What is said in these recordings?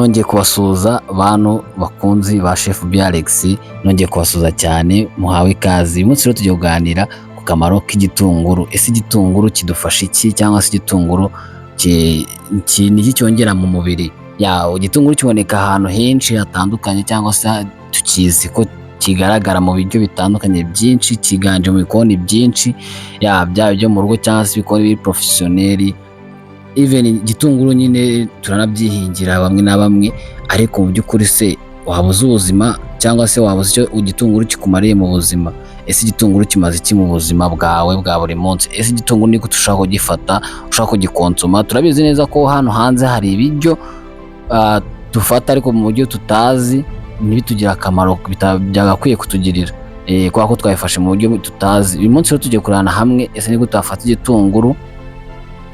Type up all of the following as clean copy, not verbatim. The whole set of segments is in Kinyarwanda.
nongeye kubasuhuza bantu bakunzi ba Chef B Alex, nongeye kubasuhuza cyane, muhawe ikaze. Uyu munsi rero tugiye kuganira ku kamaro k'igitunguru. Ese igitunguru kidufasha iki, cyangwa se igitunguru ni iki cyongera mu mubiri? Igitunguru kiboneka ahantu henshi hatandukanye, cyangwa se tukizi ko kigaragara mu biryo bitandukanye byinshi, kiganje mu bikoni byinshi, byaba byo mu rugo cyangwa se ibikoni biri professionnel. Even igitunguru nyine turanabyihingira bamwe na bamwe, ariko mu by'ukuri se wabuze ubuzima, cyangwa se wabuze icyo igitunguru kikumariye mu buzima? Ese igitunguru kimaze iki mu buzima bwawe bwa buri munsi? Ese igitunguru niko ushaka kugifata, ushaka kugikonsoma? Turabizi neza ko hano hanze hari ibiryo dufata ariko mu buryo tutazi, ntibitugire akamaro byagakwiye kutugirira, kubera ko twabifashe mu buryo tutazi. Uyu munsi rero tugiye kurana hamwe, ese niko utafata igitunguru,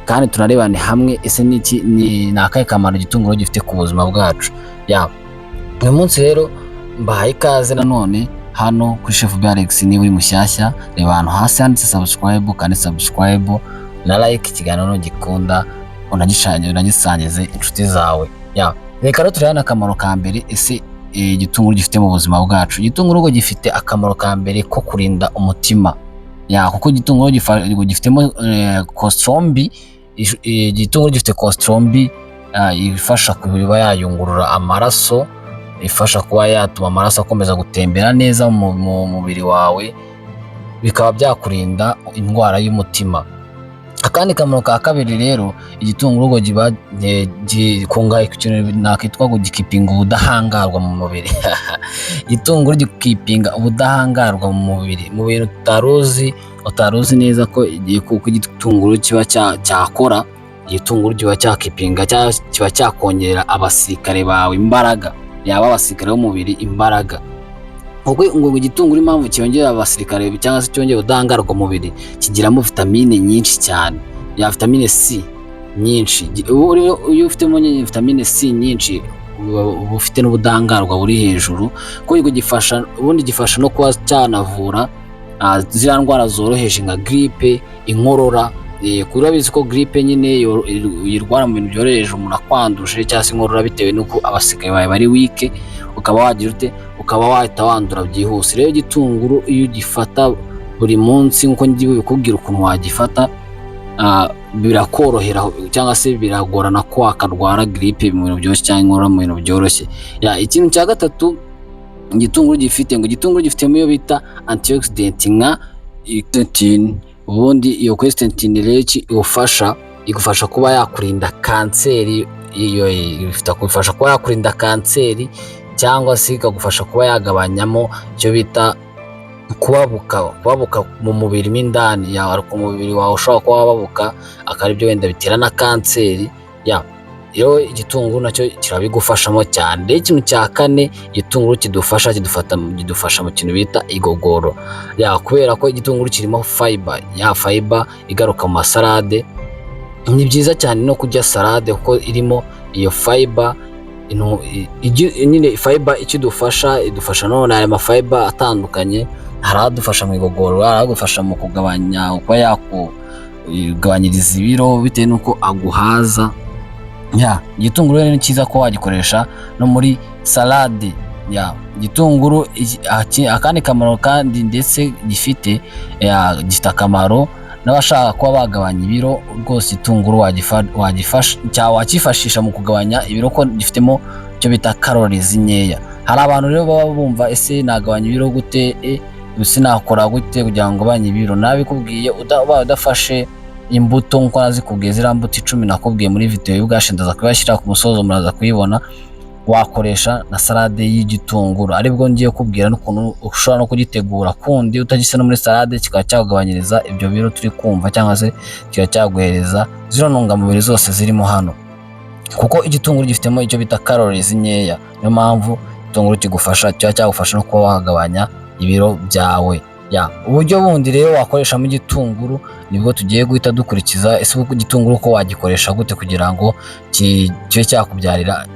kandi tunarebane hamwe ese ni akahe kamaro igitunguru gifite ku buzima bwacu. Uyu munsi rero mbahaye ikaze nanone hano kuri Chef B Alex. Niba uri mushyashya, reba ahantu hasi handitse subscribe, kandi subscribe na like ikiganiro gikunda, unagisangize inshuti zawe. Reka rero turebe akamaro ka mbere ese igitunguru gifite mu buzima bwacu. Igitunguru ngo gifite akamaro ka mbere ko kurinda umutima, kuko igitunguru gifitemo kostrombi. Igitunguru gifite kostrombi ifasha kuba yayungurura amaraso, ifasha kuba yatuma amaraso akomeza gutembera neza mu mubiri wawe, bikaba byakurinda indwara y'umutima. Akandi kamaro ka kabiri rero, igitunguru ngo kiba gikungahaye ku kintu nakitwa ngo gikipinga ubudahangarwa mu mubiri. Igitunguru gikipinga ubudahangarwa mu mubiri, mu bintu utaruzi neza ko kuko igitunguru kiba cyakora. Igitunguru kiba cyakipinga, kiba cyakongerera abasirikare bawe imbaraga, yaba abasirikare b'umubiri imbaraga. Ubwo ngo igitunguru impamvu cyongera abasirikare cyangwa se cyongera ubudahangarwa mu mubiri, kigiramo vitamine nyinshi cyane, ya vitamine C nyinshi. Iyo ufitemo vitamine C nyinshi, uba ufite n'ubudahangarwa buri hejuru, kuko gifasha no kuba cyanavura ziriya ndwara zoroheje nka gripe, inkorora. Urabizi ko gripe nyine uyirwara mu bintu byoroheje, umuntu akwanduje cyangwa se inkorora bitewe n'uko abasirikare bawe bari wike, ukaba wagira ute, ukaba wahita wandura byihuse. Rero igitunguru iyo ugifata buri munsi nk'uko ngiye bikubwira ukuntu wagifata, birakorohera cyangwa se biragorana ko wakarwara gripe mu bintu byoroshye cyangwa inkorora mu bintu byoroshye. Ikintu cya gatatu igitunguru gifitemo iyo bita antioxidant nka quercetin. Ubundi iyo quercetin rero igufasha kuba yakurinda kanseri, ifasha kuba yakurinda kanseri, cyangwa se ikagufasha kuba yagabanyamo icyo bita kubabuka mu mubiri mo indani, ku mubiri wawe ushobora kuba wababuka, akaba ibyo wenda bitera na kanseri. Rero igitunguru nacyo kirabigufashamo cyane. Rero ikintu cya kane igitunguru kidufasha mu kintu bita igogoro, kubera ko igitunguru kirimo fiber, fiber igaruka mu masalade. Ni byiza cyane no kurya salade kuko irimo iyo fiber. Nyine fiber idufasha none aya mafiber atandukanye, hari adufasha mu igogoro, hari adufasha mu kugabanya, kuba yakugabanyiriza ibiro bitewe n'uko aguhaza. Igitunguru rero ni cyiza ko wagikoresha no muri salade. Igitunguru akandi kamaro kandi ndetse gifite akamaro n'abashaka kuba bagabanya ibiro. Rwose igitunguru wakifashisha mu kugabanya ibiro, ko gifitemo icyo bita calories nkeya. Hari abantu rero baba bumva ese nagabanya ibiro gute, ese nakora gute kugira ngo ngabanye ibiro? Nabikubwiye udafashe imbuto nkuko nazikubwiye, ziriya mbuto 10 nakubwiye muri video y'ubwashe, ndaza kubashyira ku musozo muraza kuyibona. Wakoresha na salade y'igitunguru, aribwo ngiye kubwira n'ukuntu ushobora no kugitegura kundi utagise no muri salade, kikaba cyagabanyiriza ibyo biro turi kumva, cyangwa se kikaba cyaguhereza zino ntungamubiri zose zirimo hano, kuko igitunguru gifitemo icyo bita calories nkeya. Niyo mpamvu igitunguru cyagufasha no kuba wagabanya ibiro byawe. Uburyo bundi rero wakoreshamo igitunguru nibwo tugiye guhita dukurikiza. Ese igitunguru ko wagikoresha gute kugira ngo kibe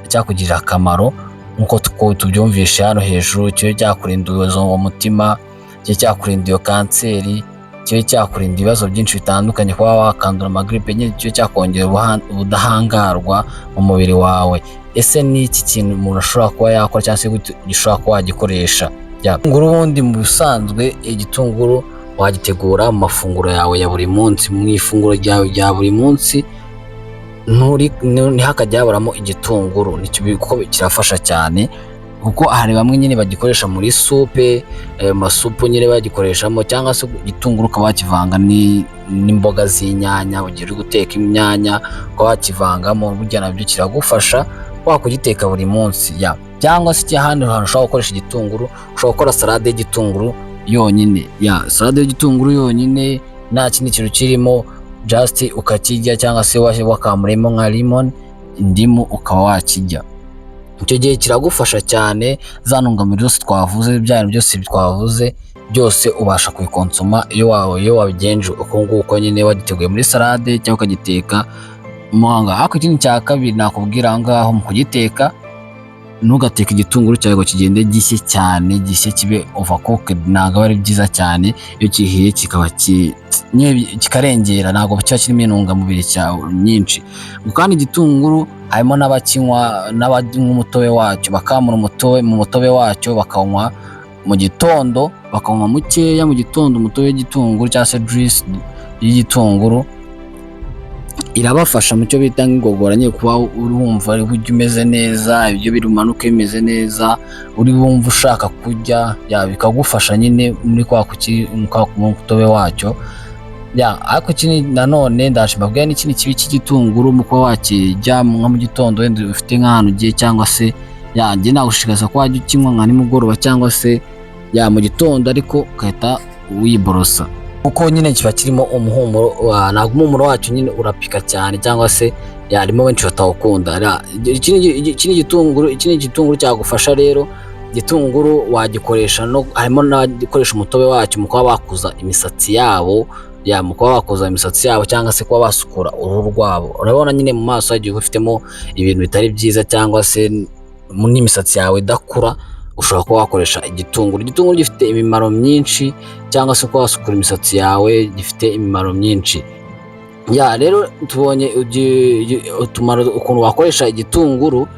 cyakugirira akamaro nk'uko tubyumvishe hano hejuru, kibe cyakurinda uwo mutima, kibe cyakurinda iyo kanseri, kibe cyakurinda ibibazo byinshi bitandukanye, kuba wakandura amagripe, nyine kibe cyakongera ubudahangarwa mu mubiri wawe. Ese ni iki kintu umuntu ashobora kuba yakora cyangwa se gishobora kuba wagikoresha? Igitunguru ubundi mu bisanzwe, igitunguru wagitegura mu mafunguro yawe ya buri munsi, mu ifunguro ryawe rya buri munsi ntihakajya haburamo igitunguru. Kuko kirafasha cyane, kuko hari bamwe nyine bagikoresha muri supe, masupu nyine bagikoreshammo, cyangwa se igitunguru ukaba wakivanga n'imboga z'inyanya, ugiye uri guteka inyanya ukaba wakivangamo, burya nabyo kiragufasha wakugiteka buri munsi. Cyangwa se ahandi hantu ushobora gukoresha igitunguru, ushobora gukora salade y'igitunguru yonyine, salade y'igitunguru yonyine nta kindi kintu kirimo, just ukakirya, cyangwa se wakamuremo nka lemon, indimu, ukaba wakirya. Icyo gihe kiragufasha cyane, za ntungamubiri zose twavuze, bya bintu byose twavuze byose ubasha kubikonsoma iyo wabigenje uko nguko nyine, wagiteguye muri salade cyangwa ukagiteka muhanga. Ariko ikindi cya kabiri nakubwira aho ngaho, mu kugiteka ntugateke igitunguru cyawe ngo kigende gishye cyane, kibe overcooked, ntabwo ari byiza cyane. Iyo kihiye kikarengera, ntabwo kiba kirimo intungamubiri nyinshi. Kandi igitunguru harimo n'abakinywa umutobe wacyo, bakamura mu mutobe wacyo bakawunywa mu gitondo, bakawunywa mukeya mu gitondo, umutobe w'igitunguru cyangwa se juice y'igitunguru. Irabafasha mu cyo bita nk'igogora, nyine kuba urumva ujya umeze neza, ibyo birumanuke bimeze neza, uri wumva ushaka kurya, bikagufasha nyine muri kwa mutobe wacyo. Ariko ikindi nanone ndashimabwira n'ikindi kibi cy'igitunguru, mu kuba wakirya nka mu gitondo wenda ufite nk'ahantu ugiye, cyangwa se njye nagushishikariza ko wajya ukinywa nka nimugoroba, cyangwa se mu gitondo, ariko ugahita wiborosa, kuko nyine kiba kirimo umuhumuro, ntabwo umuhumuro wacyo nyine urapika cyane, cyangwa se harimo benshi batawukunda. Iki ni igitunguru cyagufasha rero. Igitunguru wagikoresha harimo n'abakoresha umutobe wacyo mu kuba bakuza imisatsi yabo, mu kuba bakoza imisatsi yabo, cyangwa se kuba basukura uruhu rwabo. Urabona nyine mu maso hagiye ufitemo ibintu bitari byiza, cyangwa se n'imisatsi yawe idakura, ushobora kuba wakoresha igitunguru. Igitunguru gifite imimaro myinshi, cyangwa se kuba wasukura imisatsi yawe gifite imimaro myinshi. Rero tubonye utumaro ukuntu wakoresha igitunguru.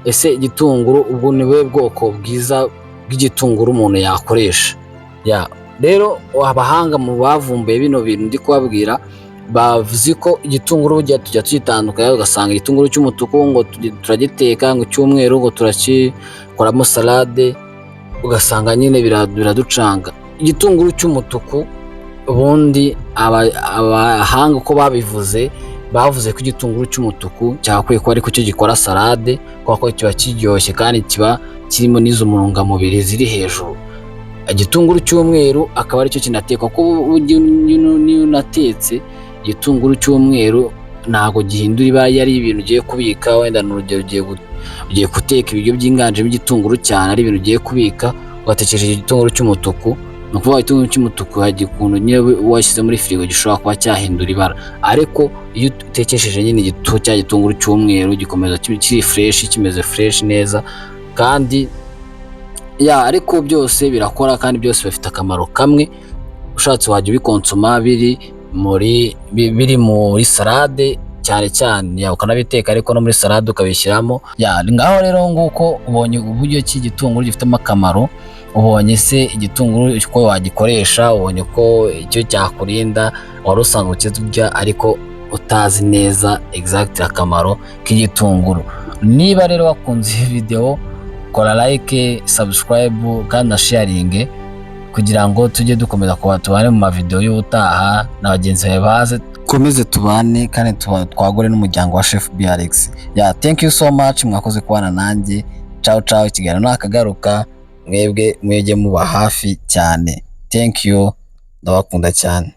Ese igitunguru ubwo ni we bwoko bwiza bw'igitunguru umuntu yakoresha. Rero abahanga mu bavumbuye bino bintu ndi kubabwira, bavuze ko igitunguru tujya tugitandukanya, ugasanga igitunguru cy'umutuku ngo turagiteka, ngo cy'umweru ngo turagikoramo salade, ugasanga nyine biraducanga. Igitunguru cy'umutuku ubundi abahanga uko bavuze ko igitunguru cy'umutuku cyakwiye kuba ariko cyo gikora salade, kuko kiba kiryoshye kandi kiba kirimo n'izo ntungamubiri ziri hejuru. Igitunguru cy'umweru akaba aricyo kinatekwa, kuko niyo unatetse igitunguru cy'umweru ntabwo gihindura ibara. Ari ibintu ugiye kubika, wenda n'urugero ugiye guteka ibiryo byinganjemo igitunguru cyane, ari ibintu ugiye kubika ugatekesha igitunguru cy'umutuku, ni ukuvuga igitunguru cy'umutuku hagiye ukuntu nyine washyize muri firigo gishobora kuba cyahindura ibara. Ariko iyo utekesheje nyine cya gitunguru cy'umweru gikomeza kiri fresh, kimeze fresh neza. Kandi ariko byose birakora, kandi byose bifite akamaro kamwe. Ushatse wajya ubikonsoma biri muri salade cyane cyane, ukanabiteka ariko no muri salade ukabishyiramo. Ngaho rero nguko ubonye uburyo ki igitunguru gifitemo akamaro, ubonye se igitunguru uko wagikoresha, ubonye ko icyo cyakurinda wari usanzwe ukirya ariko utazi neza exact akamaro k'igitunguru. Niba rero wakunze iyi video, kora like, subscribe kandi na sharing, kugira ngo tujye dukomeza kuba tubane mu mavideo y'ubutaha na bagenzi bawe, baze komeze tubane kandi twagure n'umuryango wa Chef BRX. Thank you so much, mwakoze kubana nanjye. Ciao, ikiganiro nakagaruka, mwebwe mwege muba hafi cyane. Thank you, ndabakunda cyane.